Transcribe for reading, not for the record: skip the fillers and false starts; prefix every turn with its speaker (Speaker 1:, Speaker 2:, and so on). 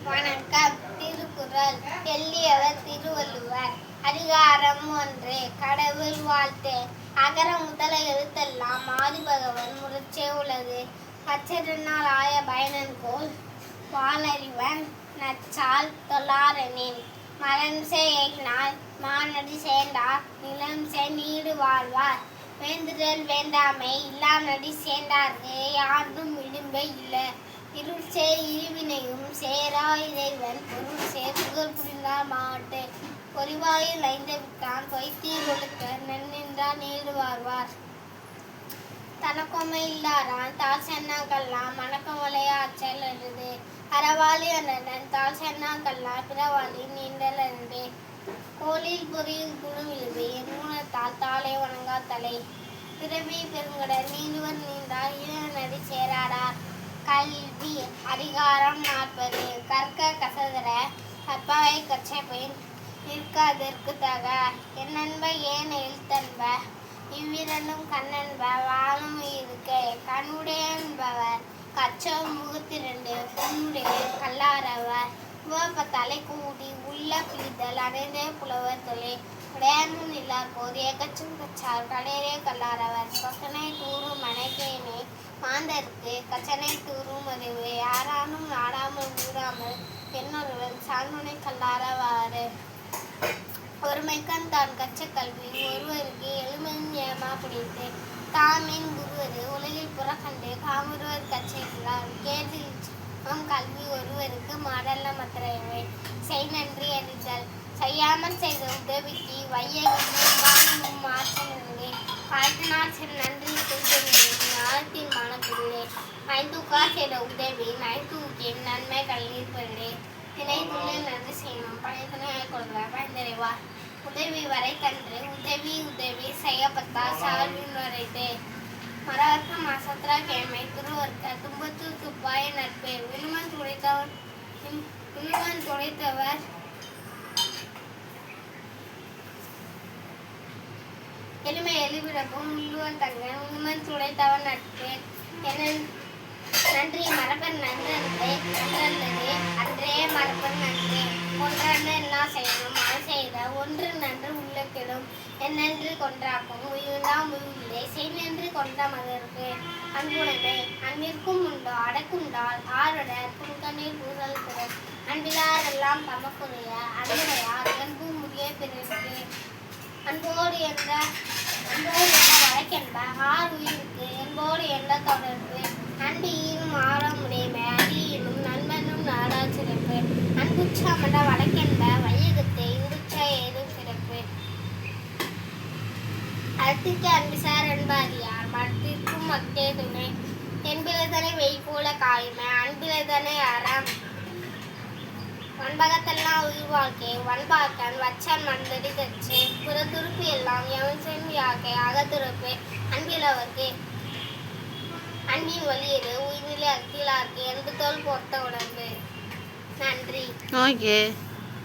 Speaker 1: வணக்கம். திருக்குறள். எள்ளியவர் திருவள்ளுவர். அதிகாரம் 1. கடவுள் வாழ்த்து. அகர முதல எழுத்தெல்லாம் ஆதிபகவன் முதற்றே உலகு. அச்சதனால் ஆய பயனன்கோல் வாளறிவன் நச்சால் தொழாரெனின். மலன்சே எய்னால் மானடி சேர்ந்தார் நிலம்சே நீடு வாழ்வார். வேண்டுதல் வேண்டாமை இல்லானடி சேர்ந்தார்க்கு யாரும் விடும்பை இல்லை. இருள்சே இருவினையும் சேரா இறைவன் பொருள்சே புகழ் புரிந்தார் மாட்டு. பொறிவாயில் ஐந்தவிட்டான் பொய்த்தீர் ஒழுக்க நன்னின்றார் நீடு வாழ்வார். தனக்கொமை இல்லாரான் தாழ் சென்னாங்கல்லாம் மணக்கம் விளையாச்சல் எழுது. அறவாளி அண்ணன் தாழ் சென்னாங்கல்லாம் பிறவாளி நீண்டல் அன்று. கோலில் பொறியில் குழுவிழுது என் மூலத்தால் தாளை வணங்கா தலை. பிறவி பெருங்கடல் நீண்டுவர் நீண்டார் இளநடி சேராடார். கல்வி. அதிகாரம் 40. கற்க கசதர கற்பவை கற்றபின் நிற்கதற்கு தக. என்னன்ப ஏன் எழுத்தன்ப இவ்விரண்டும் கண்ணன்ப வாழும் உயிருக்கு. கண்ணுடைய என்பவர் கச்சம் முகத்திரண்டு பொன்னுடைய கல்லாரவர். தலை கூடி உள்ள பிடித்தல் அடைந்தே புலவர் தொலை. உடையானும் இல்லார் போது ஏகச்சும் கச்சார் கடையரே கல்லாரவர். கொசனை தூரும் மனைக்கேனே மாந்தருக்கு கச்சனை தூரும் அறிவு. யாரானும் நாடாமல் ஊறாமல் என்னொருவன் சான்றுனை கல்லாரவாறு. ஒருமைக்கண் தான் கற்ற கல்வி ஒருவருக்கு எளிமையும் ஏமா பிடித்து. தாமின் குருவரு உலகில் புறக்கண்டு காமுருவர் கற்றார். கேட்டில் கல்வி ஒருவருக்கு மாடல்ல மத்திரையவை. செய் நன்றி அறிதல். செய்யாமல் செய்த உதவிக்கு வையகம் மாற்றினே. வாழ்த்தினால் சிறு நன்றி ஞானத்தின் மனத்திலே. ஐந்துக்கா செய்த உதவி நைத்தூக்கின் நன்மை கல்நீர் பெறே. திணைத்துள்ளே நன்றி செய்யணும் பழையதனையாய் கொள்க பயந்தறிவா. உதவி வரை கன்று உதவி உதவி செய்யப்பட்டால் சால்வின் வரைத்து. மரவர்க்க மாசத்திரா கேமை துருவர்க்க துன்பத்து துப்பாய நட்பே. விழுமன் துடைத்தவர் எளிமை எளிவிடப்பும் உள்ளுவன் தங்கன் உண்மன் துடைத்தவன் நட்பு. நன்றி மரபன் நன்றே நன்றல்லது அன்றே மரபன் நன்றே. ஒன்றன்று எல்லாம் செய்யணும் அது செய்த ஒன்று நன்று உள்ள கெடும். என்னென்று கொன்றாக்கும் உயிர்தான் உயிரில்லை செய் நன்று கொன்ற மதற்கு. அன்புடைமை. அன்பிற்கும் உண்டோ அடக்குண்டால் ஆருடர் புன்கண்ணீர் பூசல் திறன். அன்பிலாரெல்லாம் தமக்குரிய அன்புடையார் அன்பு முடிய பிறருக்கு. அன்போடு என்ற வழக்கென்ப ஆறு உயிருக்கு என்போடு என்ற தொடர்பு. அன்பு ஈரும் ஆறாமுடைமை அடியினும் நண்பனும் நாடா சிறப்பு. அன்புச்சாமண்ட வழக்கென்ப வையகத்தை உருச்ச ஏதும் சிறப்பு. அறத்திற்கு அன்பிசார் என்பாரியார் மரத்திற்கும் மட்டே துணை. என்பிலதனை வெய் போல காயுமே அன்பிலதனை அறம். வன்பகத்தெல்லாம் உயிர் வாழ்க்கை வன்பாக்கன் வச்சன் மண்தடி தச்சு. புறத்துறுப்பு எல்லாம் எவன் சென் யாக்கை அகத்துறுப்பு அன்பிலவர்க்கு. அன்பின் வலியது உயிரிலே அத்திலார்க்கு என்பு தோல் பொறுத்த உடம்பு. நன்றி.
Speaker 2: ஓகே.